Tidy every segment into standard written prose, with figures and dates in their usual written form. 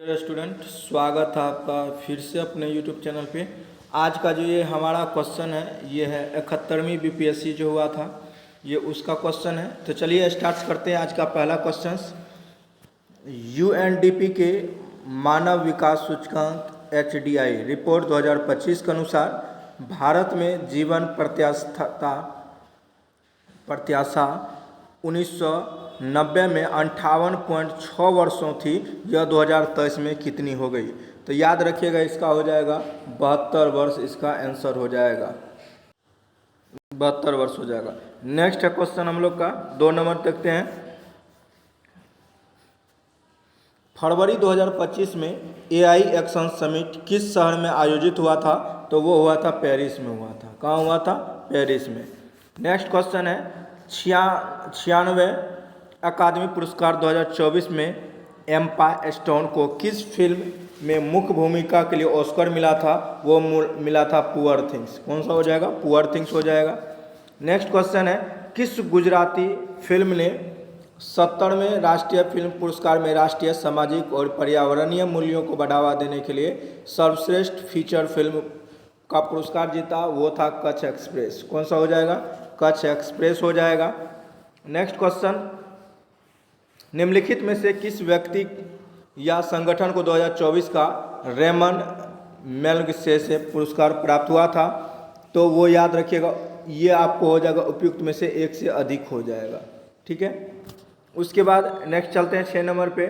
Student, स्वागत है आपका फिर से अपने यूट्यूब चैनल पे। आज का जो ये हमारा क्वेश्चन है ये है 71वीं बीपीएससी जो हुआ था, ये उसका क्वेश्चन है। तो चलिए स्टार्ट करते हैं आज का पहला क्वेश्चन। यूएनडीपी के मानव विकास सूचकांक एचडीआई रिपोर्ट 2025 के अनुसार भारत में जीवन प्रत्याशा 1990 में 58.6 वर्षों थी, यह 2023 में कितनी हो गई? तो याद रखिएगा, इसका हो जाएगा 72 वर्ष, इसका आंसर हो जाएगा 72 वर्ष हो जाएगा। नेक्स्ट है क्वेश्चन हम लोग का 2 नंबर देखते हैं। फरवरी 2025 में एआई एक्शन समिट किस शहर में आयोजित हुआ था? तो वो हुआ था पेरिस में हुआ था। कहाँ हुआ था? पेरिस में। नेक्स्ट क्वेश्चन है 96वें अकादमी पुरस्कार 2024 में एम्मा स्टोन को किस फिल्म में मुख्य भूमिका के लिए ऑस्कर मिला था? वो मिला था पुअर थिंग्स। कौन सा हो जाएगा? पुअर थिंग्स हो जाएगा। नेक्स्ट क्वेश्चन है किस गुजराती फिल्म ने 70वें राष्ट्रीय फिल्म पुरस्कार में राष्ट्रीय सामाजिक और पर्यावरणीय मूल्यों को बढ़ावा देने के लिए सर्वश्रेष्ठ फीचर फिल्म का पुरस्कार जीता? वो था कच्छ एक्सप्रेस। कौन सा हो जाएगा? कच्छ एक्सप्रेस हो जाएगा। नेक्स्ट क्वेश्चन, निम्नलिखित में से किस व्यक्ति या संगठन को 2024 का रेमन मैग्सेसे पुरस्कार प्राप्त हुआ था? तो वो याद रखिएगा, ये आपको हो जाएगा उपयुक्त में से एक से अधिक हो जाएगा। ठीक है। उसके बाद नेक्स्ट चलते हैं 6 नंबर पे।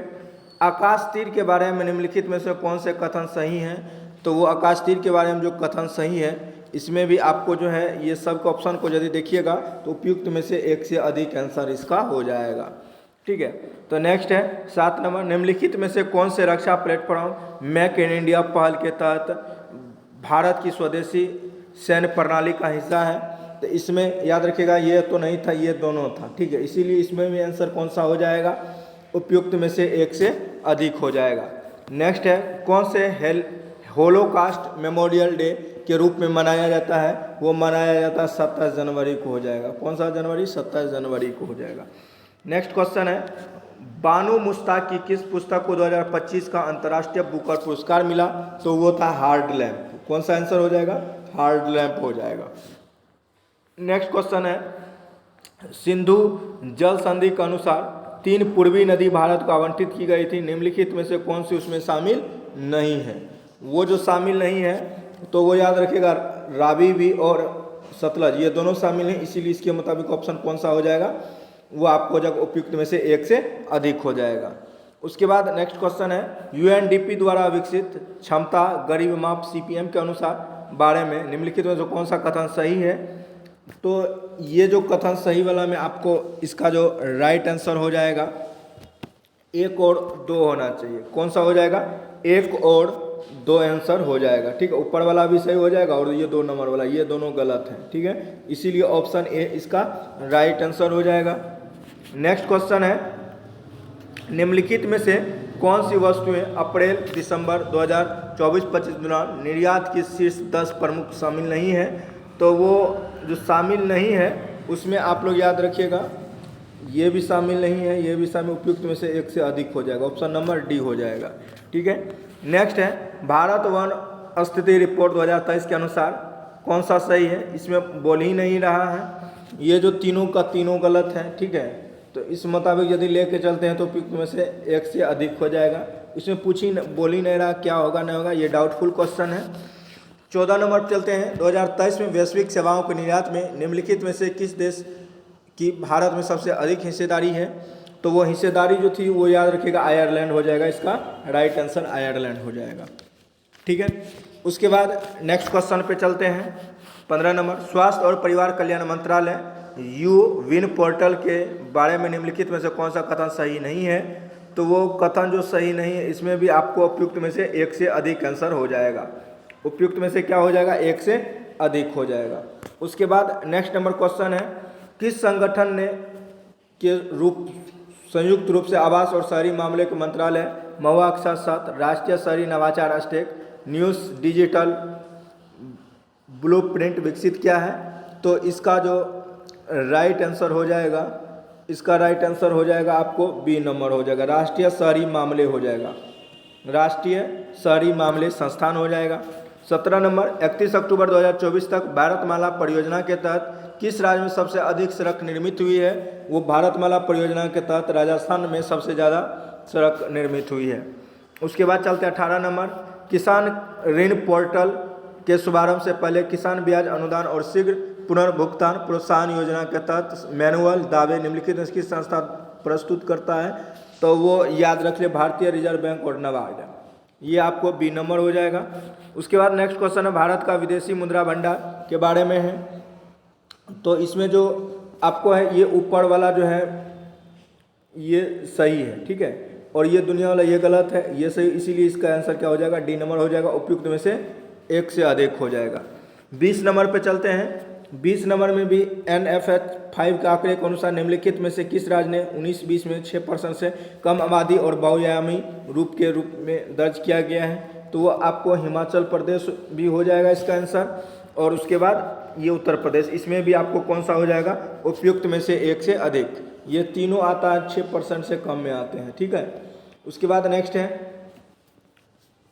आकाश तीर के बारे में निम्नलिखित में से कौन से कथन सही हैं? तो वो आकाश तीर के बारे में जो कथन सही है, इसमें भी आपको जो है ये सब के ऑप्शन को यदि देखिएगा तो उपयुक्त में से एक से अधिक आंसर इसका हो जाएगा। ठीक है। तो नेक्स्ट है 7 नंबर, निम्नलिखित में से कौन से रक्षा प्लेटफॉर्म मेक इन इंडिया पहल के तहत भारत की स्वदेशी सैन्य प्रणाली का हिस्सा है? तो इसमें याद रखिएगा, ये तो नहीं था, ये दोनों था। ठीक है, इसीलिए इसमें भी आंसर कौन सा हो जाएगा? उपयुक्त में से एक से अधिक हो जाएगा। नेक्स्ट है कौन से होलोकास्ट मेमोरियल डे के रूप में मनाया जाता है? वो मनाया जाता है 27 जनवरी को हो जाएगा। कौन सा जनवरी? 27 जनवरी को हो जाएगा। नेक्स्ट क्वेश्चन है बानू मुश्ताक की किस पुस्तक को 2025 का अंतर्राष्ट्रीय बुकर पुरस्कार मिला? तो वो था हार्ड लैम्प। कौन सा आंसर हो जाएगा? हार्ड लैम्प हो जाएगा। नेक्स्ट क्वेश्चन है सिंधु जल संधि के अनुसार 3 पूर्वी नदी भारत को आवंटित की गई थी, निम्नलिखित में से कौन सी उसमें शामिल नहीं है? वो जो शामिल नहीं है तो वो याद रखिएगा रावी भी और सतलज, ये दोनों शामिल हैं, इसीलिए इसके मुताबिक ऑप्शन कौन सा हो जाएगा? वो आपको जब उपयुक्त में से एक से अधिक हो जाएगा। उसके बाद नेक्स्ट क्वेश्चन है यूएनडीपी द्वारा विकसित क्षमता गरीब माप सीपीएम के अनुसार बारे में निम्नलिखित में से कौन सा कथन सही है? तो ये जो कथन सही वाला में आपको इसका जो राइट आंसर हो जाएगा 1 और 2 होना चाहिए। कौन सा हो जाएगा? 1 और 2 आंसर हो जाएगा। ठीक है, ऊपर वाला भी सही हो जाएगा और ये 2 नंबर वाला, ये दोनों गलत हैं। ठीक है, इसीलिए ऑप्शन ए इसका राइट आंसर हो जाएगा। नेक्स्ट क्वेश्चन है निम्नलिखित में से कौन सी वस्तुएं अप्रैल दिसंबर 2024-25 दौरान निर्यात की शीर्ष 10 प्रमुख शामिल नहीं है? तो वो जो शामिल नहीं है उसमें आप लोग याद रखिएगा, ये भी शामिल नहीं है, ये भी शामिल, उपयुक्त में से एक से अधिक हो जाएगा। ऑप्शन नंबर डी हो जाएगा। ठीक है। नेक्स्ट है भारत वन स्थिति रिपोर्ट 2023 के अनुसार कौन सा सही है? इसमें बोल ही नहीं रहा है, ये जो तीनों का तीनों गलत है। ठीक है, तो इस मुताबिक यदि लेके चलते हैं तो उपयुक्त में से एक से अधिक हो जाएगा। इसमें बोल ही नहीं रहा, क्या होगा नहीं होगा, ये डाउटफुल क्वेश्चन है। 14 नंबर चलते हैं 2023 में वैश्विक सेवाओं के निर्यात में निम्नलिखित में से किस देश की भारत में सबसे अधिक हिस्सेदारी है? तो वो हिस्सेदारी जो थी वो याद रखिएगा आयरलैंड हो जाएगा। इसका राइट आंसर आयरलैंड हो जाएगा। ठीक है। उसके बाद नेक्स्ट क्वेश्चन पे चलते हैं 15 नंबर, स्वास्थ्य और परिवार कल्याण मंत्रालय यू विन पोर्टल के बारे में निम्नलिखित में से कौन सा कथन सही नहीं है? तो वो कथन जो सही नहीं है इसमें भी आपको उपयुक्त में से एक से अधिक आंसर हो जाएगा। उपयुक्त में से क्या हो जाएगा? एक से अधिक हो जाएगा। उसके बाद नेक्स्ट नंबर क्वेश्चन है किस संगठन ने संयुक्त रूप से आवास और शहरी मामले के मंत्रालय महुआ के साथ साथ राष्ट्रीय शहरी नवाचार स्टेक न्यूज़ डिजिटल ब्लूप्रिंट विकसित किया है? तो इसका जो राइट आंसर हो जाएगा, इसका राइट आंसर हो जाएगा आपको बी नंबर हो जाएगा, राष्ट्रीय शहरी मामले हो जाएगा। राष्ट्रीय शहरी मामले संस्थान हो जाएगा। 17 नंबर 31 अक्टूबर 2024 तक भारतमाला परियोजना के तहत किस राज्य में सबसे अधिक सड़क निर्मित हुई है? वो भारतमाला परियोजना के तहत राजस्थान में सबसे ज़्यादा सड़क निर्मित हुई है। उसके बाद चलते 18 नंबर किसान ऋण पोर्टल के शुभारंभ से पहले किसान ब्याज अनुदान और शीघ्र पुनर्भुगतान प्रोत्साहन योजना के तहत मैनुअल दावे निम्नलिखित में किस संस्था प्रस्तुत करता है? तो वो याद रख ले भारतीय रिजर्व बैंक और नाबार्ड। ये आपको बी नंबर हो जाएगा। उसके बाद नेक्स्ट क्वेश्चन है भारत का विदेशी मुद्रा भंडार के बारे में है। तो इसमें जो आपको है ये ऊपर वाला जो है ये सही है, ठीक है, और ये दुनिया वाला ये गलत है, ये सही, इसीलिए इसका आंसर क्या हो जाएगा? डी नंबर हो जाएगा। उपयुक्त में से एक से अधिक हो जाएगा। 20 नंबर पे चलते हैं। 20 नंबर में भी NFH 5 के आंकड़े के अनुसार निम्नलिखित में से किस राज्य ने 19-20 में 6% से कम आबादी और बहुआयामी रूप में दर्ज किया गया है? तो वो आपको हिमाचल प्रदेश भी हो जाएगा इसका आंसर। और उसके बाद ये उत्तर प्रदेश, इसमें भी आपको कौन सा हो जाएगा? उपयुक्त में से एक से अधिक। ये तीनों आता है 6% से कम में आते हैं, ठीक है। उसके बाद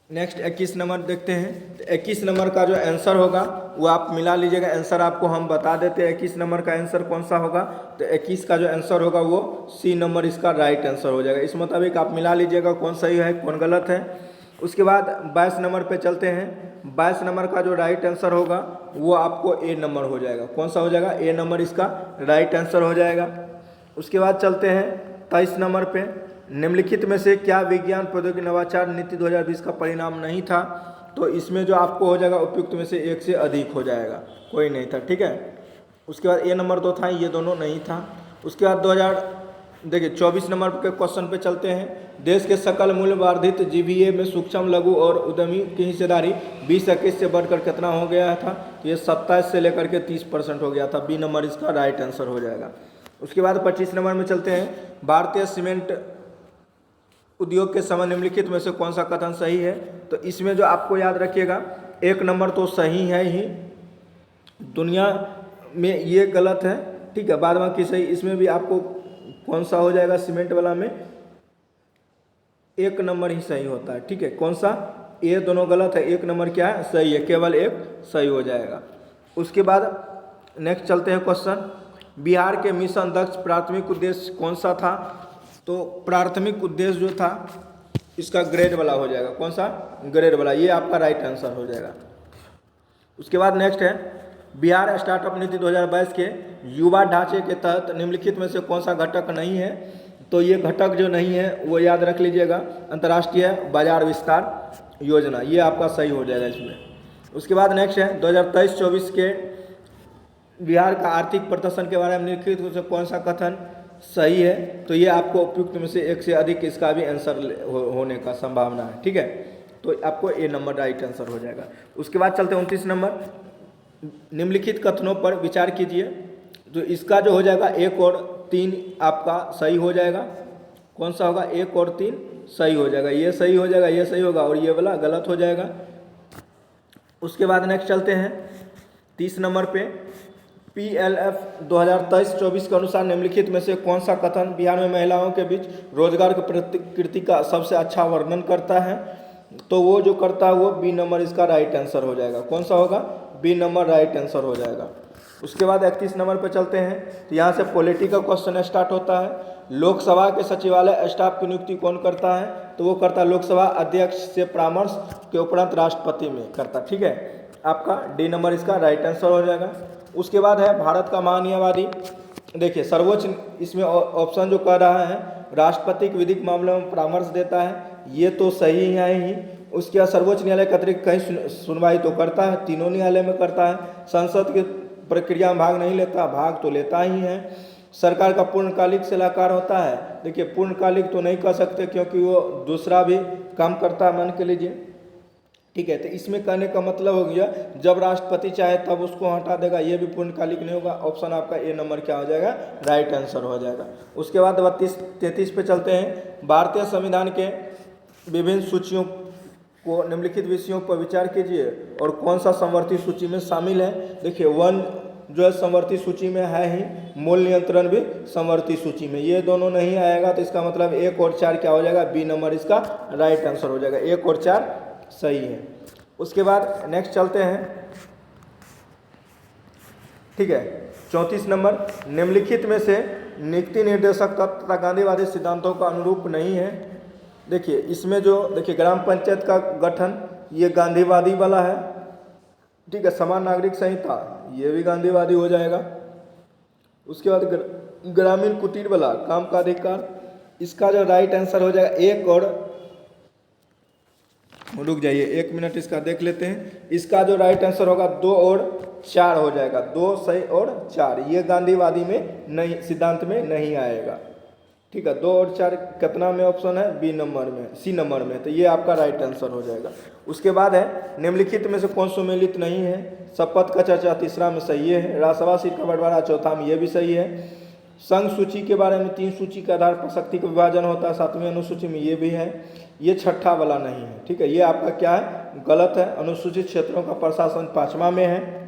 नेक्स्ट 21 नंबर देखते हैं। तो 21 नंबर का जो आंसर होगा वो आप मिला लीजिएगा। आंसर आपको हम बता देते हैं 21 नंबर का आंसर कौन सा होगा। तो 21 का जो आंसर होगा वो सी नंबर इसका राइट आंसर हो जाएगा। इस मुताबिक आप मिला लीजिएगा कौन सही है कौन गलत है। उसके बाद 22 नंबर पे चलते हैं। 22 नंबर का जो राइट आंसर होगा वो आपको ए नंबर हो जाएगा। कौन सा हो जाएगा? ए नंबर इसका राइट आंसर हो जाएगा। उसके बाद चलते हैं 23 नंबर पे। निम्नलिखित में से क्या विज्ञान प्रौद्योगिकी नवाचार नीति 2020 का परिणाम नहीं था? तो इसमें जो आपको हो जाएगा उपयुक्त में से एक से अधिक हो जाएगा, कोई नहीं था, ठीक है। उसके बाद ए नंबर 2 था, ये दोनों नहीं था। उसके बाद 24 नंबर के क्वेश्चन पे चलते हैं। देश के सकल मूल्य वर्धित जीवीए में सूक्ष्म लघु और उद्यमी की हिस्सेदारी 2021 से बढ़कर कितना हो गया था? तो ये 27 से लेकर के 30% हो गया था। बी नंबर इसका राइट आंसर हो जाएगा। उसके बाद 25 नंबर में चलते हैं। भारतीय सीमेंट उद्योग के समय निम्नलिखित में से कौन सा कथन सही है? तो इसमें जो आपको याद रखिएगा 1 नंबर तो सही है ही, दुनिया में ये गलत है, ठीक है, बाद बाकी सही। इसमें भी आपको कौन सा हो जाएगा? सीमेंट वाला में 1 नंबर ही सही होता है, ठीक है। कौन सा? ये दोनों गलत है, 1 नंबर क्या है? सही है, केवल एक सही हो जाएगा। उसके बाद नेक्स्ट चलते हैं क्वेश्चन। बिहार के मिशन दक्ष प्राथमिक उद्देश्य कौन सा था? तो प्राथमिक उद्देश्य जो था इसका ग्रेड वाला हो जाएगा। कौन सा? ग्रेड वाला। ये आपका राइट आंसर हो जाएगा। उसके बाद नेक्स्ट है बिहार स्टार्टअप नीति 2022 के युवा ढांचे के तहत निम्नलिखित में से कौन सा घटक नहीं है? तो ये घटक जो नहीं है वो याद रख लीजिएगा, अंतर्राष्ट्रीय बाजार विस्तार योजना, ये आपका सही हो जाएगा इसमें। उसके बाद नेक्स्ट है 2023-24 के बिहार का आर्थिक प्रदर्शन के बारे में निम्नलिखित में से कौन सा कथन सही है? तो ये आपको उपयुक्त में से एक से अधिक इसका भी आंसर होने का संभावना है, ठीक है। तो आपको ए नंबर राइट आंसर हो जाएगा। उसके बाद चलते हैं 29 नंबर। निम्नलिखित कथनों पर विचार कीजिए। तो इसका जो हो जाएगा 1 और 3 आपका सही हो जाएगा। कौन सा होगा? 1 और 3 सही हो जाएगा। ये सही हो जाएगा, ये सही होगा और ये वाला गलत हो जाएगा। उसके बाद नेक्स्ट चलते हैं 30 नंबर पे। PLF 2023-24 के अनुसार निम्नलिखित में से कौन सा कथन बिहार में महिलाओं के बीच रोजगार की प्रकृति का सबसे अच्छा वर्णन करता है? तो वो जो करता है वो बी नंबर इसका राइट आंसर हो जाएगा। कौन सा होगा? बी नंबर राइट आंसर हो जाएगा। उसके बाद 31 नंबर पर चलते हैं। तो यहाँ से पॉलिटिकल क्वेश्चन स्टार्ट होता है। लोकसभा के सचिवालय स्टाफ की नियुक्ति कौन करता है? तो वो करता है लोकसभा अध्यक्ष से परामर्श के उपरांत राष्ट्रपति में करता, ठीक है। आपका डी नंबर इसका राइट आंसर हो जाएगा। उसके बाद है भारत का महान्यायवादी। देखिए सर्वोच्च इसमें ऑप्शन जो कह रहा है राष्ट्रपति के विधिक मामलों में परामर्श देता है, ये तो सही है ही। उसके बाद सर्वोच्च न्यायालय के अतिरिक्त कहीं सुनवाई तो करता है, तीनों न्यायालय में करता है। संसद की प्रक्रिया में भाग नहीं लेता, भाग तो लेता ही है। सरकार का पूर्णकालिक सलाहकार होता है। देखिए पूर्णकालिक तो नहीं कर सकते क्योंकि वो दूसरा भी काम करता है, मान के लीजिए, ठीक है। तो इसमें कहने का मतलब हो गया जब राष्ट्रपति चाहे तब उसको हटा देगा, ये भी पूर्णकालिक नहीं होगा। ऑप्शन आपका ए नंबर क्या हो जाएगा? राइट आंसर हो जाएगा। उसके बाद 32-33 पे चलते हैं। भारतीय संविधान के विभिन्न सूचियों को निम्नलिखित विषयों पर विचार कीजिए और कौन सा समवर्ती सूची में शामिल है। देखिए 1 जो है समवर्ती सूची में है ही, मूल नियंत्रण भी समवर्ती सूची में। ये दोनों नहीं आएगा तो इसका मतलब 1 और 4 क्या हो जाएगा, बी नंबर इसका राइट आंसर हो जाएगा। 1 और 4 सही है। उसके बाद नेक्स्ट चलते हैं, ठीक है। 34 नंबर, निम्नलिखित में से नीति निर्देशक तत्व तथा गांधीवादी सिद्धांतों का अनुरूप नहीं है। देखिए इसमें जो देखिए ग्राम पंचायत का गठन ये गांधीवादी वाला है, ठीक है। समान नागरिक संहिता ये भी गांधीवादी हो जाएगा। उसके बाद ग्रामीण कुटीर वाला काम का अधिकार, इसका जो राइट आंसर हो जाएगा 1 और रुक जाइए 1 मिनट इसका देख लेते हैं। इसका जो राइट आंसर होगा 2 और 4 हो जाएगा, 2 सही और 4। ये गांधीवादी में नहीं, सिद्धांत में नहीं आएगा, ठीक है। 2 और 4 कितना में ऑप्शन है, बी नंबर में, सी नंबर में, तो ये आपका राइट आंसर हो जाएगा। उसके बाद है निम्नलिखित में से कौन सुमेलित नहीं है, शपथ का चर्चा तीसरा में सही है, राज्यसभा सीट का बंटवारा चौथा में, ये भी सही है। संघ सूची के बारे में 3 सूची के आधार पर शक्ति का विभाजन होता है 7वीं अनुसूची में, ये भी है। ये छठा वाला नहीं है, ठीक है। ये आपका क्या है, गलत है। अनुसूचित क्षेत्रों का प्रशासन 5वां में है।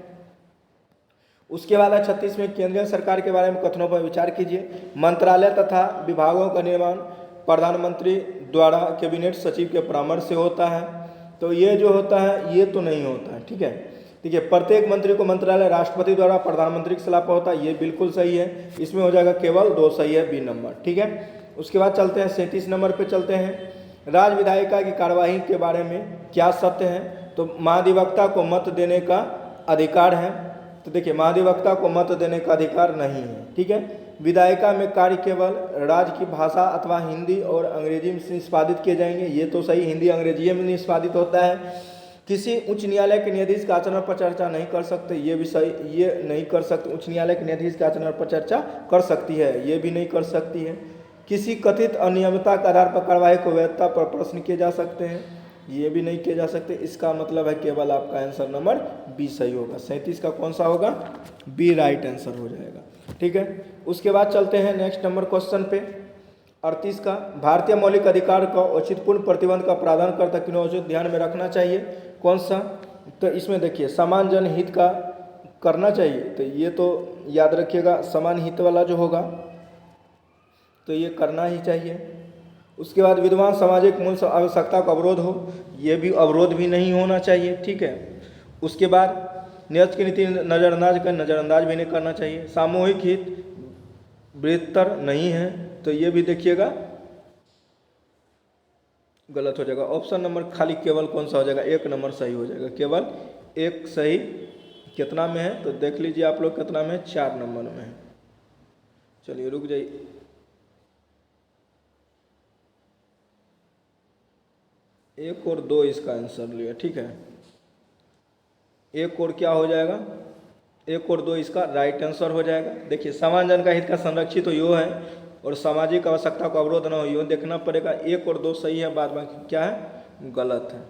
उसके बाद है 36 में, केंद्रीय सरकार के बारे में कथनों पर विचार कीजिए। मंत्रालय तथा विभागों का निर्माण प्रधानमंत्री द्वारा कैबिनेट सचिव के परामर्श से होता है, तो ये जो होता है ये तो नहीं होता है, ठीक है। देखिए प्रत्येक मंत्री को मंत्रालय राष्ट्रपति द्वारा प्रधानमंत्री की सलाह पर होता है, ये बिल्कुल सही है। इसमें हो जाएगा केवल 2 सही है, बी नंबर, ठीक है। उसके बाद चलते हैं 37 नंबर पे चलते हैं। राज्य विधायिका की कार्यवाही के बारे में क्या सत्य है, तो महाधिवक्ता को मत देने का अधिकार है, तो देखिए महाधिवक्ता को मत देने का अधिकार नहीं है, ठीक है। विधायिका में कार्य केवल राज्य की भाषा अथवा हिंदी और अंग्रेजी में निष्पादित किए जाएंगे, ये तो सही, हिंदी अंग्रेजी में निष्पादित होता है। किसी उच्च न्यायालय के न्यायाधीश के आचरण पर चर्चा नहीं कर सकते, ये भी सही, ये नहीं कर सकते। उच्च न्यायालय के न्यायाधीश के आचरण पर चर्चा कर सकती है, ये भी नहीं कर सकती है। किसी कथित अनियमितता के आधार पर कार्यवाही को वैधता पर प्रश्न किए जा सकते हैं, ये भी नहीं किए जा सकते। इसका मतलब है केवल आपका आंसर नंबर बी सही होगा। 37 का कौन सा होगा, बी राइट आंसर हो जाएगा, ठीक है। उसके बाद चलते हैं नेक्स्ट नंबर क्वेश्चन पे 38 का, भारतीय मौलिक अधिकार का औचित्यपूर्ण प्रतिबंध का प्रावधान करता किन्हों ध्यान में रखना चाहिए, कौन सा, तो इसमें देखिए समान जनहित का करना चाहिए, तो ये तो याद रखिएगा समान हित वाला जो होगा तो ये करना ही चाहिए। उसके बाद विद्वान सामाजिक मूल आवश्यकता का अवरोध हो, ये भी अवरोध भी नहीं होना चाहिए, ठीक है। उसके बाद न्याय की नीति नज़रअंदाज भी नहीं करना चाहिए। सामूहिक हित बृहत्तर नहीं है, तो ये भी देखिएगा गलत हो जाएगा। ऑप्शन नंबर खाली केवल कौन सा हो जाएगा, 1 नंबर सही हो जाएगा, केवल 1 सही। कितना में है तो देख लीजिए आप लोग, कितना में, 4 नंबर में है। चलिए रुक जाइए, 1 और 2 इसका आंसर लिया, ठीक है। 1 और क्या हो जाएगा, 1 और 2 इसका राइट आंसर हो जाएगा। देखिए समान जन का हित का संरक्षित हो यो है, और सामाजिक आवश्यकता को अवरोध न हो यो देखना पड़ेगा। 1 और 2 सही है, बाद बाकी क्या है, गलत है।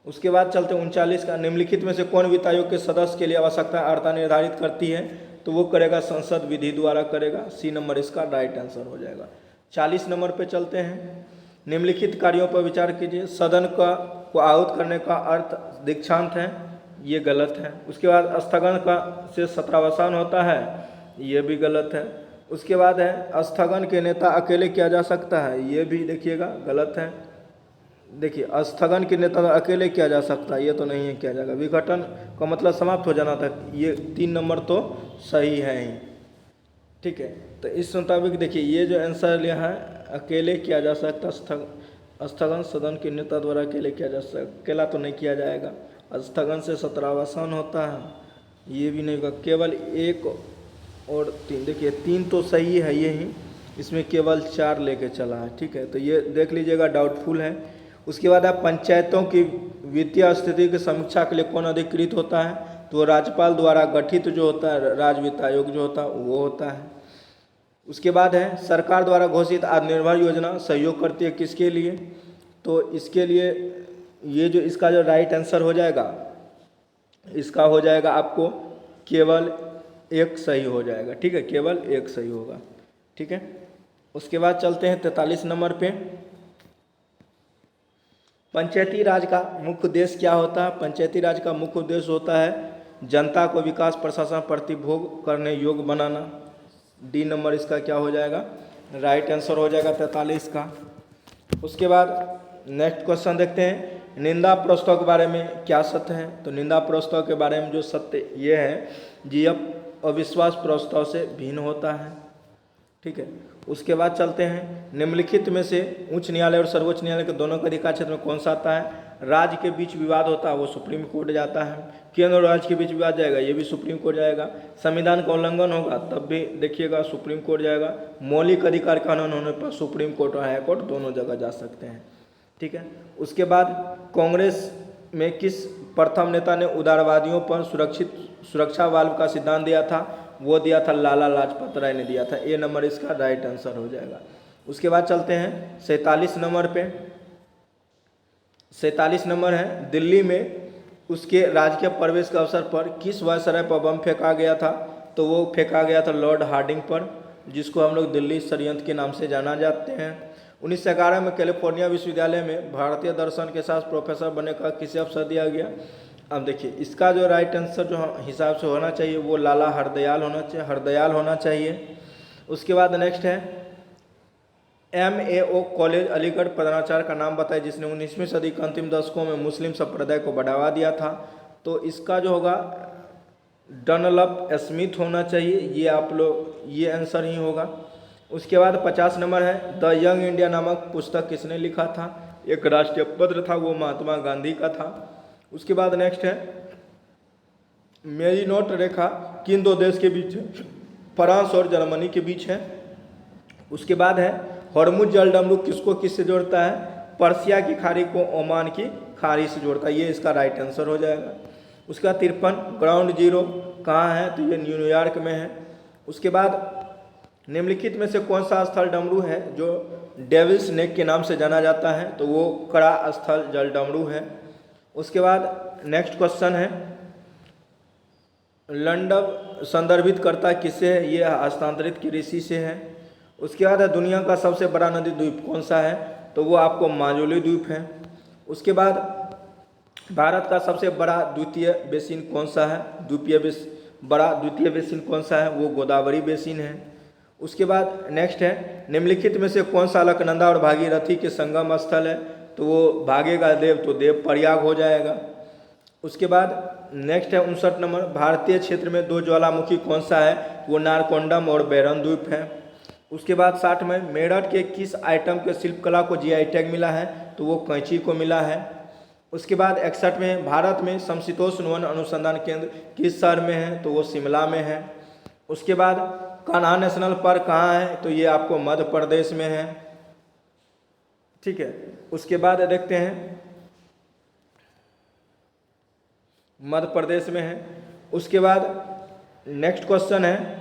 उसके बाद चलते 39 का, निम्नलिखित में से कौन वित्त आयोग के सदस्य के लिए आवश्यकता अर्हता निर्धारित करती है, तो वो करेगा संसद विधि द्वारा करेगा, सी नंबर इसका राइट आंसर हो जाएगा। 40 नंबर पे चलते हैं, निम्नलिखित कार्यों पर विचार कीजिए। सदन का को आहूत करने का अर्थ दीक्षांत है, ये गलत है। उसके बाद स्थगन का से सत्रावसान होता है, ये भी गलत है। उसके बाद है स्थगन के नेता अकेले किया जा सकता है, ये भी देखिएगा गलत है। देखिए स्थगन के नेता अकेले किया जा सकता है, ये तो नहीं है किया जाएगा। विघटन का मतलब समाप्त हो जाना था, ये 3 नंबर तो सही है ही, ठीक है। तो इस मुताबिक देखिए ये जो आंसर लिया है अकेले किया जा सकता, स्थगन सदन के नेता द्वारा अकेले किया जा सकता, अकेला तो नहीं किया जाएगा। स्थगन से सत्रावसान होता है, ये भी नहीं होगा। केवल 1 और 3, देखिए 3 तो सही है ये ही, इसमें केवल 4 लेके चला है, ठीक है। तो ये देख लीजिएगा डाउटफुल है। उसके बाद आप पंचायतों की वित्तीय स्थिति की समीक्षा के लिए कौन अधिकृत होता है, तो राज्यपाल द्वारा गठित जो होता है राज्य वित्त आयोग जो होता है वो होता है। उसके बाद है सरकार द्वारा घोषित आत्मनिर्भर योजना सहयोग करती है किसके लिए, तो इसके लिए ये जो इसका जो राइट आंसर हो जाएगा, इसका हो जाएगा आपको केवल 1 सही हो जाएगा, ठीक है, केवल 1 सही होगा, ठीक है। उसके बाद चलते हैं 43 नंबर पे, पंचायती राज का मुख्य उद्देश्य क्या होता है। पंचायती राज का मुख्य उद्देश्य होता है जनता को विकास प्रशासन प्रतिभोग करने योग्य बनाना। डी नंबर इसका क्या हो जाएगा, राइट आंसर हो जाएगा 43 का। उसके बाद नेक्स्ट क्वेश्चन देखते हैं, निंदा प्रस्ताव के बारे में क्या सत्य है। तो निंदा प्रस्ताव के बारे में जो सत्य ये है जी, अब अविश्वास प्रस्ताव से भिन्न होता है, ठीक है। उसके बाद चलते हैं, निम्नलिखित में से उच्च न्यायालय और सर्वोच्च न्यायालय के दोनों के अधिकार क्षेत्र में कौन सा आता है। राज्य के बीच विवाद होता है वो सुप्रीम कोर्ट जाता है, केंद्र और राज्य के बीच विवाद जाएगा ये भी सुप्रीम कोर्ट जाएगा, संविधान का उल्लंघन होगा तब भी देखिएगा सुप्रीम कोर्ट जाएगा, मौलिक अधिकार कानून होने पर सुप्रीम कोर्ट और हाई कोर्ट दोनों जगह जा सकते हैं, ठीक है। उसके बाद कांग्रेस में किस प्रथम नेता ने उदारवादियों पर सुरक्षा वाल्व का सिद्धांत दिया था, वो दिया था लाला लाजपत राय ने दिया था। ए नंबर इसका राइट आंसर हो जाएगा। उसके बाद चलते हैं 47 नंबर पे। 47 नंबर है, दिल्ली में उसके राजकीय प्रवेश के अवसर पर किस वायसराय पर बम फेंका गया था। तो वो फेंका गया था लॉर्ड हार्डिंग पर, जिसको हम लोग दिल्ली षड्यंत्र के नाम से जाना जाते हैं। 1911 में कैलिफोर्निया विश्वविद्यालय में भारतीय दर्शन के साथ प्रोफेसर बनने का किसे अवसर दिया गया। अब देखिए इसका जो राइट आंसर जो हिसाब से होना चाहिए वो लाला हरदयाल होना चाहिए। उसके बाद नेक्स्ट है, MAO कॉलेज अलीगढ़ प्रधानाचार्य का नाम बताए जिसने 19वीं सदी के अंतिम दशकों में मुस्लिम संप्रदाय को बढ़ावा दिया था। तो इसका जो होगा डनलप स्मिथ होना चाहिए, ये आप लोग ये आंसर ही होगा। उसके बाद 50 नंबर है, द यंग इंडिया नामक पुस्तक किसने लिखा था। एक राष्ट्रीय पत्र था वो महात्मा गांधी का था। उसके बाद नेक्स्ट है, मेरीनोट रेखा किन दो देश के बीच है, फ्रांस और जर्मनी के बीच है। उसके बाद है, हॉर्मुज जल डमरू किसको किससे जोड़ता है, पर्सिया की खाड़ी को ओमान की खाड़ी से जोड़ता है, ये इसका राइट आंसर हो जाएगा। उसका 53 ग्राउंड जीरो कहाँ है, तो ये न्यूयॉर्क में है। उसके बाद निम्नलिखित में से कौन सा स्थल डमरू है जो डेविल्स नेक के नाम से जाना जाता है, तो वो कड़ा स्थल जल डमरू है। उसके बाद नेक्स्ट क्वेश्चन है, लंडन संदर्भित करता किससे है, ये हस्तांतरित कृषि से है। उसके बाद है, दुनिया का सबसे बड़ा नदी द्वीप कौन सा है, तो वो आपको माजुली द्वीप है। उसके बाद भारत का सबसे बड़ा द्वितीय बेसिन कौन सा है, द्वीतीय बेसिन कौन सा है, वो गोदावरी बेसिन है। उसके बाद नेक्स्ट है, निम्नलिखित में से कौन सा अलकनंदा और भागीरथी के संगम स्थल है, तो वो भागेगा देव तो देव प्रयाग हो जाएगा। उसके बाद नेक्स्ट है 59 नंबर, भारतीय क्षेत्र में दो ज्वालामुखी कौन सा है, वो नारकोंडम और बैरन द्वीप है। उसके बाद 60 में, मेरठ के किस आइटम के शिल्पकला को GI टैग मिला है, तो वो कैंची को मिला है। उसके बाद 61 में, भारत में समशीतोष्ण वन अनुसंधान केंद्र किस शहर में है, तो वो शिमला में है। उसके बाद कान्हा नेशनल पार्क कहाँ है, तो ये आपको मध्य प्रदेश में है, ठीक है। उसके बाद देखते हैं मध्य प्रदेश में है। उसके बाद नेक्स्ट क्वेश्चन है,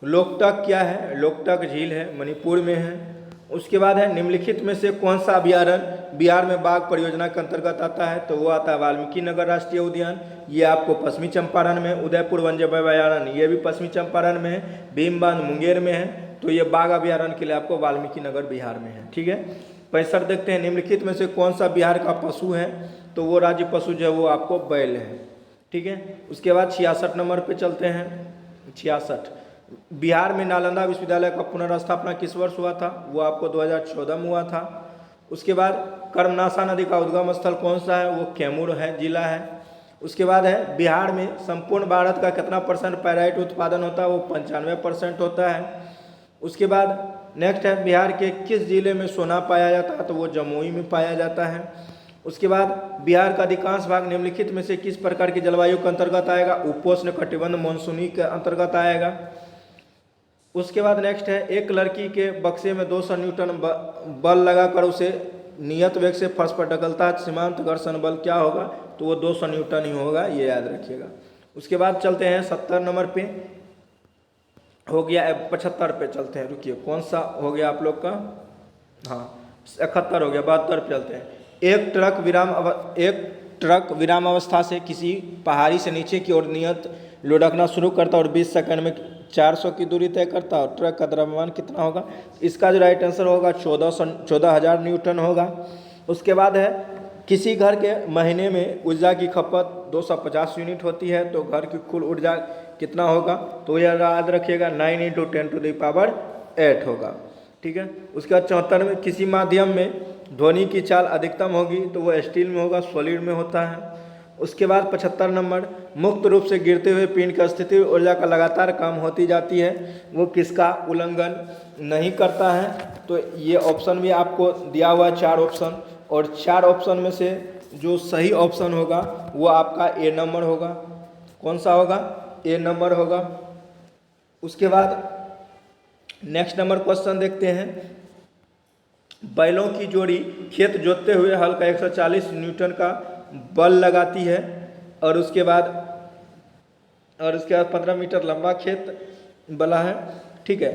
लोकटक क्या है, लोकटक झील है, मणिपुर में है। उसके बाद है, निम्नलिखित में से कौन सा अभ्यारण्य बिहार में बाघ परियोजना के अंतर्गत आता है, तो वो आता है वाल्मीकि नगर राष्ट्रीय उद्यान, ये आपको पश्चिमी चंपारण में। उदयपुर वन्य जीव अभ्यारण्य ये भी पश्चिमी चंपारण में है। भीम बांध मुंगेर में है, तो ये बाघ अभ्यारण्य के लिए आपको वाल्मीकि नगर बिहार में है, ठीक है। 65 देखते हैं, निम्नलिखित में से कौन सा बिहार का पशु है, तो वो राज्य पशु जो है वो आपको बैल है, ठीक है। उसके बाद 66 नंबर पे चलते हैं। 66, बिहार में नालंदा विश्वविद्यालय का पुनर्स्थापना किस वर्ष हुआ था, वो आपको 2014 में हुआ था। उसके बाद कर्मनाशा नदी का उद्गम स्थल कौन सा है, वो कैमूर है जिला है। उसके बाद है, बिहार में संपूर्ण भारत का कितना % पैराइट उत्पादन होता है, वो 95% होता है। उसके बाद नेक्स्ट है, बिहार के किस जिले में सोना पाया जाता है, तो वो जमुई में पाया जाता है। उसके बाद बिहार का अधिकांश भाग निम्नलिखित में से किस प्रकार की जलवायु के अंतर्गत आएगा, उपोष्ण कटिबंध मानसूनी के अंतर्गत आएगा। उसके बाद नेक्स्ट है, एक लड़की के बक्से में 200 न्यूटन बल लगाकर उसे नियत वेग से फर्श पर ढकलता है, सीमांत घर्षण बल क्या होगा, तो वो 200 न्यूटन ही होगा, ये याद रखिएगा। उसके बाद चलते हैं 70 नंबर पे हो गया, 75 पे चलते हैं, रुकिए कौन सा हो गया आप लोग का, हाँ 71 हो गया, 72 पे चलते हैं। एक ट्रक विराम अवस्था से किसी पहाड़ी से नीचे की ओर नियत लुढ़कना शुरू करता और 20 सेकंड में 400 की दूरी तय करता और ट्रक का द्रव्यमान कितना होगा, इसका जो राइट आंसर होगा 14,000 न्यूटन होगा। उसके बाद है किसी घर के महीने में ऊर्जा की खपत 250 यूनिट होती है तो घर की कुल ऊर्जा कितना होगा, तो यह याद रखिएगा 9 × 10⁸ होगा। ठीक है। उसके बाद 74 में किसी माध्यम में ध्वनि की चाल अधिकतम होगी तो वो स्टील में होगा, सॉलिड में होता है। उसके बाद 75 नंबर, मुक्त रूप से गिरते हुए पिंड की स्थिति ऊर्जा का लगातार कम होती जाती है, वो किसका उल्लंघन नहीं करता है। तो ये ऑप्शन भी आपको दिया हुआ है 4 ऑप्शन, और 4 ऑप्शन में से जो सही ऑप्शन होगा वो आपका ए नंबर होगा। कौन सा होगा, ए नंबर होगा। उसके बाद नेक्स्ट नंबर क्वेश्चन देखते हैं। बैलों की जोड़ी खेत जोतते हुए हल का 140 न्यूटन का बल लगाती है, और उसके बाद 15 मीटर लंबा खेत बला है। ठीक है।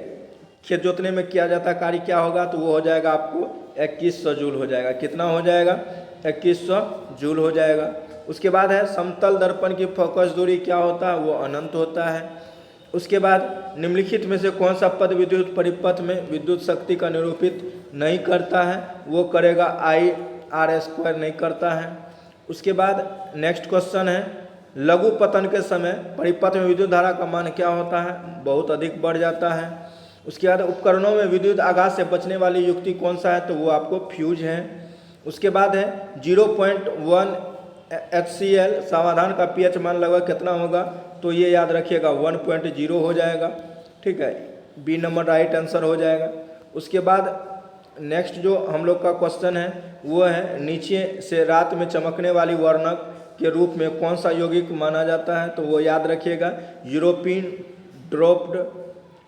खेत जोतने में किया जाता कार्य क्या होगा, तो वो हो जाएगा आपको 2100 जूल हो जाएगा। कितना हो जाएगा, 2100 जूल हो जाएगा। उसके बाद है समतल दर्पण की फोकस दूरी क्या होता है, वो अनंत होता है। उसके बाद निम्नलिखित में से कौन सा पद विद्युत परिपथ में विद्युत शक्ति का निरूपित नहीं करता है, वो करेगा IR² नहीं करता है। उसके बाद नेक्स्ट क्वेश्चन है, लघु पतन के समय परिपथ में विद्युत धारा का मान क्या होता है, बहुत अधिक बढ़ जाता है। उसके बाद उपकरणों में विद्युत आघात से बचने वाली युक्ति कौन सा है, तो वो आपको फ्यूज है। उसके बाद है 0.1 HCl समाधान का pH मान लगभग कितना होगा, तो ये याद रखिएगा 1.0 हो जाएगा। ठीक है, बी नंबर राइट आंसर हो जाएगा। उसके बाद नेक्स्ट जो हम लोग का क्वेश्चन है वो है, नीचे से रात में चमकने वाली वर्णक के रूप में कौन सा यौगिक माना जाता है, तो वो याद रखिएगा यूरोपियन ड्रॉप्ड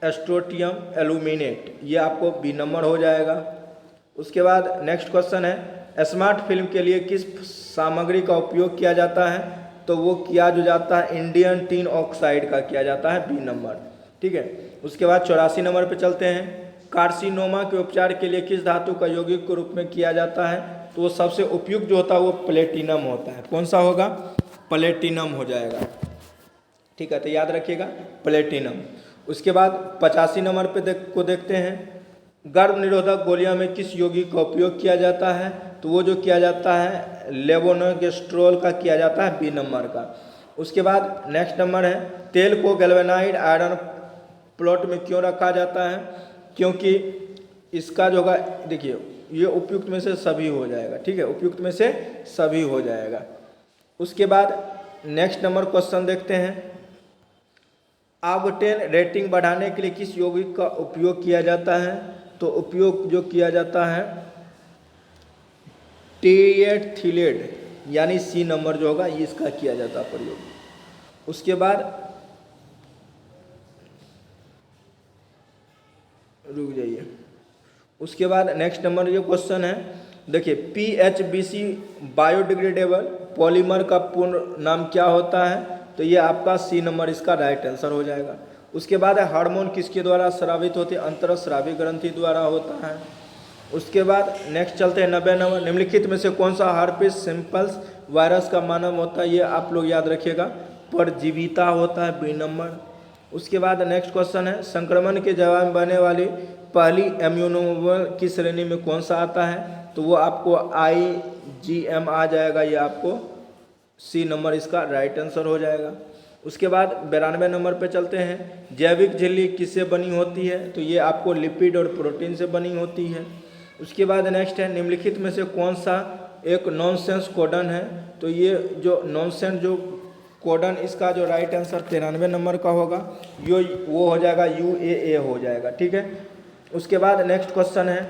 एस्ट्रोटियम एल्यूमिनेट, ये आपको बी नंबर हो जाएगा। उसके बाद नेक्स्ट क्वेश्चन है, स्मार्ट फिल्म के लिए किस सामग्री का उपयोग किया जाता है, तो वो किया जो जाता है इंडियन टिन ऑक्साइड का किया जाता है, बी नंबर। ठीक है। उसके बाद 84 नंबर पे चलते हैं, कार्सिनोमा के उपचार के लिए किस धातु का यौगिक के रूप में किया जाता है, तो वो सबसे उपयुक्त जो होता है वो प्लेटिनम होता है। कौन सा होगा, प्लेटिनम हो जाएगा। ठीक है, तो याद रखिएगा प्लेटिनम। उसके बाद 85 नंबर पे देखते हैं, गर्भ निरोधक गोलियां में किस यौगिक का उपयोग किया जाता है, तो वो जो किया जाता है लेवोनोगेस्ट्रोल का किया जाता है, बी नंबर का। उसके बाद नेक्स्ट नंबर है, तेल को गैल्वेनाइड आयरन प्लॉट में क्यों रखा जाता है, क्योंकि इसका जो होगा, देखिए ये उपयुक्त में से सभी हो जाएगा। ठीक है, उपयुक्त में से सभी हो जाएगा। उसके बाद नेक्स्ट नंबर क्वेश्चन देखते हैं, ऑक्टेन रेटिंग बढ़ाने के लिए किस यौगिक का उपयोग किया जाता है, तो उपयोग जो किया जाता है टेरिएथिलेट, यानी सी नंबर जो होगा ये इसका किया जाता है प्रयोग। उसके बाद रुक जाइए, उसके बाद नेक्स्ट नंबर ये क्वेश्चन है, देखिए PHBC बायोडिग्रेडेबल पॉलीमर का पूर्ण नाम क्या होता है, तो ये आपका सी नंबर इसका राइट आंसर हो जाएगा। उसके बाद है, हार्मोन किसके द्वारा स्रावित होते हैं, अंतरस्रावी ग्रंथि द्वारा होता है। उसके बाद नेक्स्ट चलते हैं 90 नंबर, निम्नलिखित में से कौन सा हार्पिस सिंपल्स वायरस का मानव होता है, ये आप लोग याद रखिएगा परजीविता होता है, बी नंबर। उसके बाद नेक्स्ट क्वेश्चन है, संक्रमण के जवाब में बनने वाली पहली इम्यूनोग्लोबुलिन की श्रेणी में कौन सा आता है, तो वो आपको IgM आ जाएगा, ये आपको सी नंबर इसका राइट आंसर हो जाएगा। उसके बाद 92 नंबर पे चलते हैं, जैविक झिल्ली किससे बनी होती है, तो ये आपको लिपिड और प्रोटीन से बनी होती है। उसके बाद नेक्स्ट है, निम्नलिखित में से कौन सा एक नॉनसेंस कोडन है, तो ये जो नॉनसेंस जो कोडन इसका जो राइट आंसर 93 नंबर का होगा, वो हो जाएगा UAA हो जाएगा। ठीक है। उसके बाद नेक्स्ट क्वेश्चन है,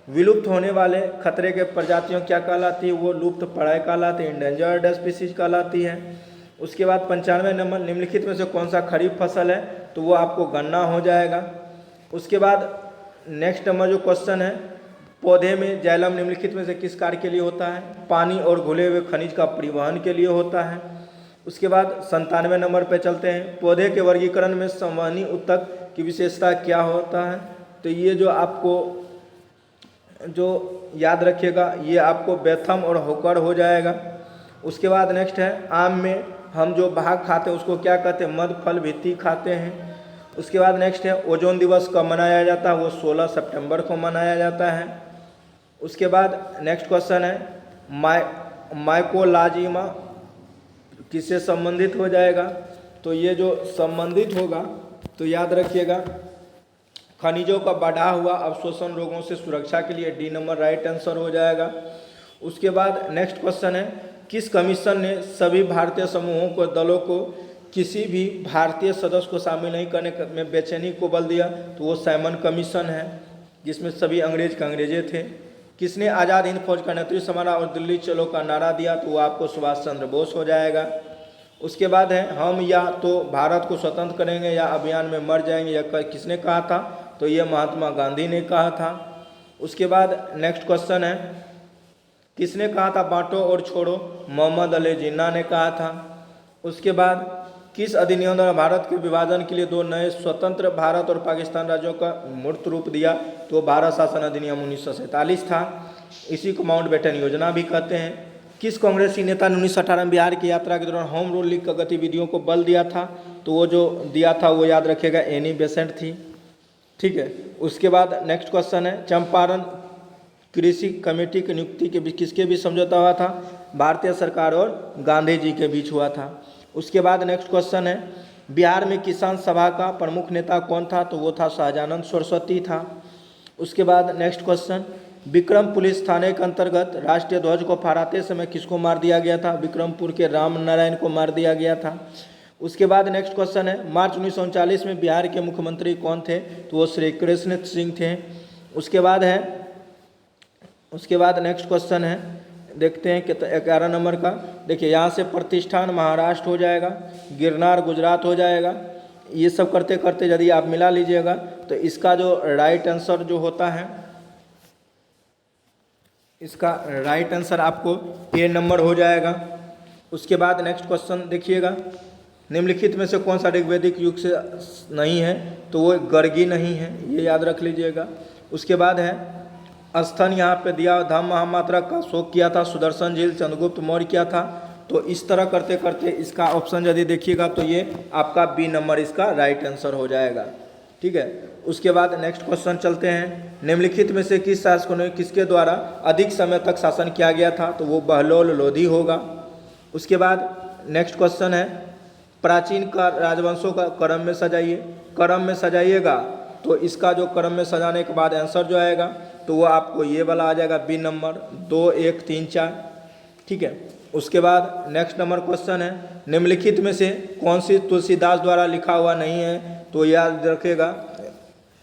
विलुप्त होने वाले खतरे के प्रजातियों क्या कहलाती है, वो लुप्त प्राय कहलाती है, इंडेंजर्ड स्पीसीज कहलाती है। उसके बाद 95 नंबर, निम्नलिखित में से कौन सा खरीफ फसल है, तो वो आपको गन्ना हो जाएगा। उसके बाद नेक्स्ट नंबर जो क्वेश्चन है, पौधे में जाइलम निम्नलिखित में से किस कार्य के लिए होता है, पानी और घुले हुए खनिज का परिवहन के लिए होता है। उसके बाद 97 नंबर पे चलते हैं, पौधे के वर्गीकरण में संवहनी ऊतक की विशेषता क्या होता है, तो ये जो आपको जो याद रखिएगा ये आपको बेथम और होकर हो जाएगा। उसके बाद नेक्स्ट है, आम में हम जो भाग खाते हैं उसको क्या कहते हैं, मध्य फल भित्ति खाते हैं। उसके बाद नेक्स्ट है, ओजोन दिवस कब मनाया जाता है, वो 16 सितंबर को मनाया जाता है। उसके बाद नेक्स्ट क्वेश्चन है, माइकोलाजिमा किससे संबंधित हो जाएगा? तो ये जो संबंधित होगा तो याद रखिएगा, खनिजों का बढ़ा हुआ अवशोषण रोगों से सुरक्षा के लिए, डी नंबर राइट आंसर हो जाएगा। उसके बाद नेक्स्ट क्वेश्चन है, किस कमीशन ने सभी भारतीय समूहों को दलों को किसी भी भारतीय सदस्य को शामिल नहीं करने में बेचैनी को बल दिया? तो वो साइमन कमीशन है, जिसमें सभी अंग्रेज का अंग्रेजे थे। किसने आज़ाद हिंद फौज का नेतृत्व संभाला और दिल्ली चलो का नारा दिया? तो वो आपको सुभाष चंद्र बोस हो जाएगा। उसके बाद है, हम या तो भारत को स्वतंत्र करेंगे या अभियान में मर जाएंगे, यह किसने कहा था? तो ये महात्मा गांधी ने कहा था। उसके बाद नेक्स्ट क्वेश्चन है, किसने कहा था बांटो और छोड़ो? मोहम्मद अली जिन्ना ने कहा था। उसके बाद किस अधिनियम द्वारा भारत के विभाजन के लिए दो नए स्वतंत्र भारत और पाकिस्तान राज्यों का मूर्त रूप दिया? तो भारत शासन अधिनियम 1947 था। इसी को माउंटबेटन योजना भी कहते हैं। किस कांग्रेसी नेता ने 1918 में बिहार की यात्रा के दौरान होम रूल लीग गतिविधियों को बल दिया था? तो वो जो दिया था वो याद रखेगा, एनी बेसेंट थी। ठीक है। उसके बाद नेक्स्ट क्वेश्चन है, चंपारण कृषि कमेटी की नियुक्ति के बीच किसके बीच समझौता हुआ था? भारतीय सरकार और गांधी जी के बीच हुआ था। उसके बाद नेक्स्ट क्वेश्चन है, बिहार में किसान सभा का प्रमुख नेता कौन था? तो वो था शाहजानंद सरस्वती था। उसके बाद नेक्स्ट क्वेश्चन, विक्रम पुलिस थाने के अंतर्गत राष्ट्रीय ध्वज को फहराते समय किसको मार दिया गया था? विक्रमपुर के राम नारायण को मार दिया गया था। उसके बाद नेक्स्ट क्वेश्चन है, मार्च 1939 में बिहार के मुख्यमंत्री कौन थे? तो वो श्री कृष्ण सिंह थे। उसके बाद नेक्स्ट क्वेश्चन है, देखते हैं कि 11 नंबर का। देखिए यहाँ से प्रतिष्ठान महाराष्ट्र हो जाएगा, गिरनार गुजरात हो जाएगा। ये सब करते करते यदि आप मिला लीजिएगा तो इसका जो राइट आंसर जो होता है, इसका राइट आंसर आपको ए नंबर हो जाएगा। उसके बाद नेक्स्ट क्वेश्चन देखिएगा, निम्नलिखित में से कौन सा ऋग्वैदिक युग से नहीं है? तो वो गर्गी नहीं है, ये याद रख लीजिएगा। उसके बाद है, स्थन यहाँ पे दिया, धम्म महामात्रा का शोक किया था सुदर्शन झील, चंद्रगुप्त मौर्य किया था। तो इस तरह करते करते इसका ऑप्शन यदि देखिएगा तो ये आपका बी नंबर इसका राइट आंसर हो जाएगा। ठीक है। उसके बाद नेक्स्ट क्वेश्चन चलते हैं, निम्नलिखित में से किस शासकों ने किसके द्वारा अधिक समय तक शासन किया गया था? तो वो बहलोल लोधी होगा। उसके बाद नेक्स्ट क्वेश्चन है, प्राचीन का राजवंशों का क्रम में सजाइए। क्रम में सजाइएगा तो इसका जो क्रम में सजाने के बाद आंसर जो आएगा तो वो आपको ये वाला आ जाएगा, बी नंबर 2 1 3 4। ठीक है। उसके बाद नेक्स्ट नंबर क्वेश्चन है, निम्नलिखित में से कौन सी तुलसीदास द्वारा लिखा हुआ नहीं है? तो याद रखेगा,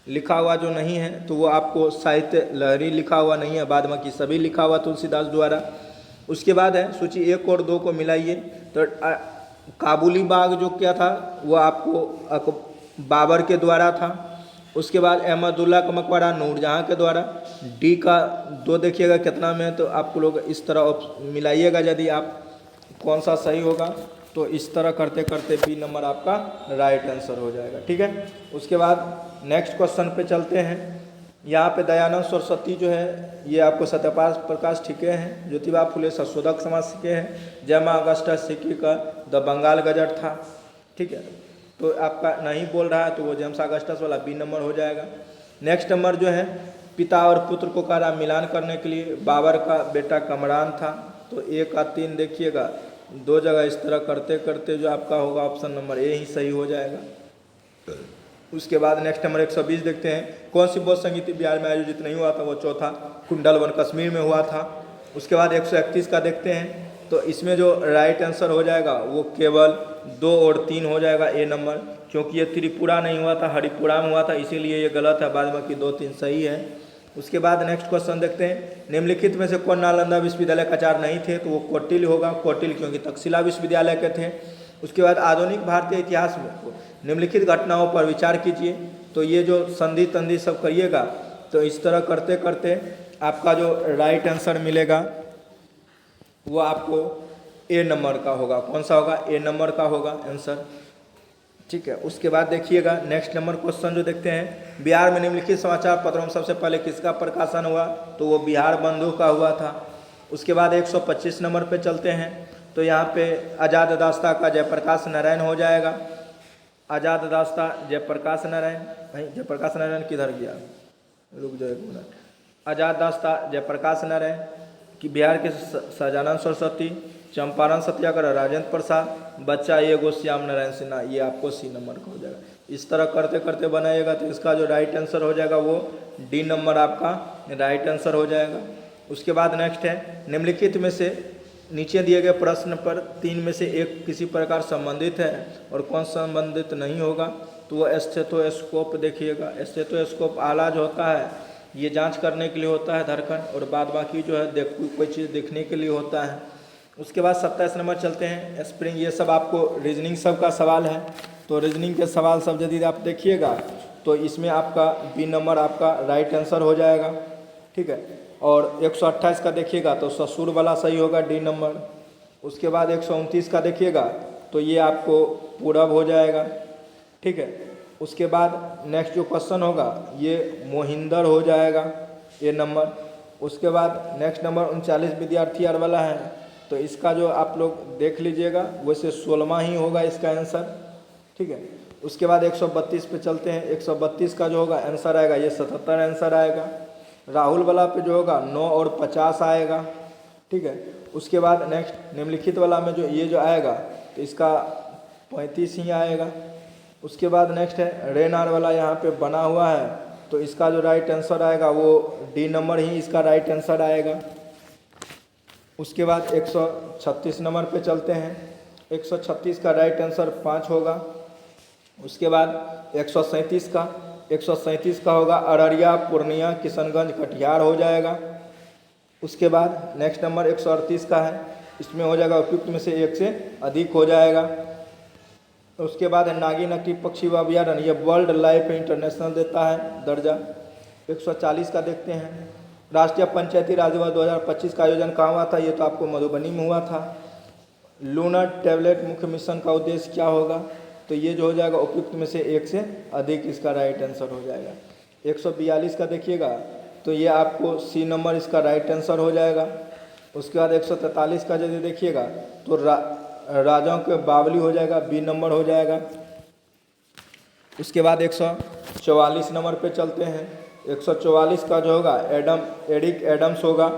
लिखा हुआ जो नहीं है तो वो आपको साहित्य लहरी लिखा हुआ नहीं है, बाद बाकी सभी लिखा हुआ तुलसीदास द्वारा। उसके बाद है, सूची 1 और 2 को मिलाइए। तो काबुली बाग जो क्या था वो आपको बाबर के द्वारा था। उसके बाद अहमदुल्ला का मकबरा नूरजहाँ के द्वारा। डी का 2 देखिएगा कितना में, तो आपको लोग इस तरह मिलाइएगा यदि आप कौन सा सही होगा तो इस तरह करते करते बी नंबर आपका राइट आंसर हो जाएगा। ठीक है। उसके बाद नेक्स्ट क्वेश्चन पे चलते हैं। यहाँ पे दयानंद सरस्वती जो है ये आपको सत्यपाल प्रकाश ठीके हैं, ज्योतिबा फुले संशोधक समाज सीखे हैं, जयमा अगस्टस सिक्की का द बंगाल गजट था। ठीक है। तो आपका नहीं बोल रहा है तो वो जेम्स अगस्टस वाला बी नंबर हो जाएगा। नेक्स्ट नंबर जो है, पिता और पुत्र को कहा मिलान करने के लिए बाबर का बेटा कमरान था। तो 1 का 3 देखिएगा, 2 जगह इस तरह करते करते जो आपका होगा ऑप्शन नंबर ए ही सही हो जाएगा। उसके बाद नेक्स्ट नंबर 120 देखते हैं, कौन सी बौद्ध संगीत बिहार में आयोजित नहीं हुआ था? वो चौथा कुंडलवन कश्मीर में हुआ था। उसके बाद 131 का देखते हैं, तो इसमें जो राइट आंसर हो जाएगा वो केवल 2 और 3 हो जाएगा, ए नंबर, क्योंकि ये त्रिपुरा नहीं हुआ था, हरिपुरा में हुआ था, इसीलिए ये गलत है, बाद बाकी 2 3 सही है। उसके बाद नेक्स्ट क्वेश्चन देखते हैं, निम्नलिखित में से कौन नालंदा विश्वविद्यालय का आचार्य नहीं थे? तो वो कौटिल्य होगा, कौटिल्य क्योंकि तक्षशिला विश्वविद्यालय के थे। उसके बाद आधुनिक भारतीय इतिहास में निम्नलिखित घटनाओं पर विचार कीजिए। तो ये जो संधि तंधि सब करिएगा तो इस तरह करते करते आपका जो राइट आंसर मिलेगा वो आपको ए नंबर का होगा। कौन सा होगा? ए नंबर का होगा आंसर। ठीक है। उसके बाद देखिएगा नेक्स्ट नंबर क्वेश्चन जो देखते हैं, बिहार में निम्नलिखित समाचार पत्रों में सबसे पहले किसका प्रकाशन हुआ? तो वो बिहार बंधु का हुआ था। उसके बाद 125 नंबर पे चलते हैं, तो यहाँ पे आज़ाद दास्ता का जयप्रकाश नारायण हो जाएगा। आज़ाद दास्ता जयप्रकाश नारायण, भाई जयप्रकाश नारायण किधर गया? रुक जाए एक मिनट। आज़ाद दास्ता जयप्रकाश नारायण। कि बिहार के सहजानंद सरस्वती, चंपारण सत्याग्रह राजेंद्र प्रसाद, बच्चा एगो श्याम नारायण सिन्हा, ये आपको सी नंबर का हो जाएगा। इस तरह करते करते बनाइएगा तो इसका जो राइट आंसर हो जाएगा वो डी नंबर आपका राइट आंसर हो जाएगा। उसके बाद नेक्स्ट है, निम्नलिखित में से नीचे दिए गए प्रश्न पर 3 में से एक किसी प्रकार संबंधित है और कौन संबंधित नहीं होगा, तो वो स्टेथोस्कोप देखिएगा। स्टेथोस्कोप आला जो होता है ये जांच करने के लिए होता है धड़कन, और बाद बाकी जो है कोई चीज़ देखने के लिए होता है। उसके बाद 27 नंबर चलते हैं, स्प्रिंग। ये सब आपको रीजनिंग सब का सवाल है, तो रीजनिंग के सवाल सब यदि आप देखिएगा तो इसमें आपका बी नंबर आपका राइट आंसर हो जाएगा, ठीक है। और 128 का देखिएगा तो ससुर वाला सही होगा, डी नंबर। उसके बाद 129 का देखिएगा तो ये आपको पूरब हो जाएगा, ठीक है। उसके बाद नेक्स्ट जो क्वेश्चन होगा ये मोहिंदर हो जाएगा, ए नंबर। उसके बाद नेक्स्ट नंबर 39 विद्यार्थी आर वाला है, तो इसका जो आप लोग देख लीजिएगा वैसे 16वां ही होगा इसका आंसर, ठीक है। उसके बाद 132 पे चलते हैं। 132 का जो होगा आंसर आएगा ये 77 आंसर आएगा। राहुल वाला पे जो होगा 9 और 50 आएगा, ठीक है। उसके बाद नेक्स्ट निम्नलिखित वाला में जो ये जो आएगा तो इसका 35 ही आएगा। उसके बाद नेक्स्ट है रेनार वाला, यहाँ पे बना हुआ है, तो इसका जो राइट आंसर आएगा वो डी नंबर ही इसका राइट आंसर आएगा। उसके बाद 136 नंबर पे चलते हैं। 136 का राइट आंसर 5 होगा। उसके बाद 137 का होगा अररिया, पूर्णिया, किशनगंज, कटिहार हो जाएगा। उसके बाद नेक्स्ट नंबर 138 का है, इसमें हो जाएगा उपयुक्त में से एक से अधिक हो जाएगा। उसके बाद है नागी नकटी पक्षी अभयारण्य, ये वर्ल्ड लाइफ इंटरनेशनल देता है दर्जा। 140 का देखते हैं, राष्ट्रीय पंचायती राज दिवस 2025 का आयोजन कहाँ हुआ था, ये तो आपको मधुबनी में हुआ था। लूनर टैबलेट मुख्य मिशन का उद्देश्य क्या होगा, तो ये जो हो जाएगा उपयुक्त में से एक से अधिक इसका राइट आंसर हो जाएगा। 142 का देखिएगा तो ये आपको सी नंबर इसका राइट आंसर हो जाएगा। उसके बाद 143 का यदि देखिएगा तो राजाओं के बावली हो जाएगा, बी नंबर हो जाएगा। उसके बाद 144 नंबर पे चलते हैं। 144 का जो होगा एरिक एडम्स होगा।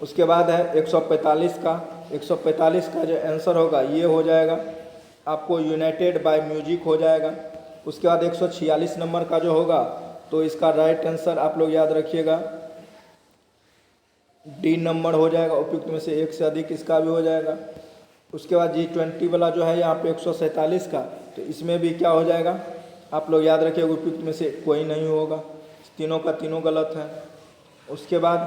उसके बाद है 145 का। 145 का जो आंसर होगा ये हो जाएगा आपको यूनाइटेड बाय म्यूजिक हो जाएगा। उसके बाद 146 नंबर का जो होगा तो इसका राइट आंसर आप लोग याद रखिएगा डी नंबर हो जाएगा, उपयुक्त में से एक से अधिक इसका भी हो जाएगा। उसके बाद G20 वाला जो है यहाँ पे 147 का, तो इसमें भी क्या हो जाएगा आप लोग याद रखिएगा उपयुक्त में से कोई नहीं होगा, तीनों का तीनों गलत है। उसके बाद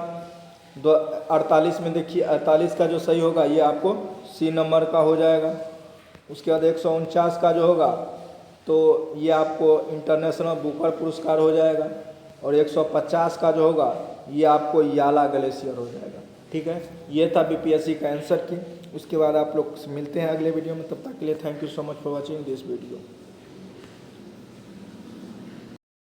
48 में देखिए 48 का जो सही होगा ये आपको सी नंबर का हो जाएगा। उसके बाद 149 का जो होगा तो ये आपको इंटरनेशनल बुकर पुरस्कार हो जाएगा। और 150 का जो होगा ये आपको याला ग्लेशियर हो जाएगा, ठीक है। ये था BPSC का आंसर की। उसके बाद आप लोग मिलते हैं अगले वीडियो में, तब तक के लिए thank you so much for watching this video.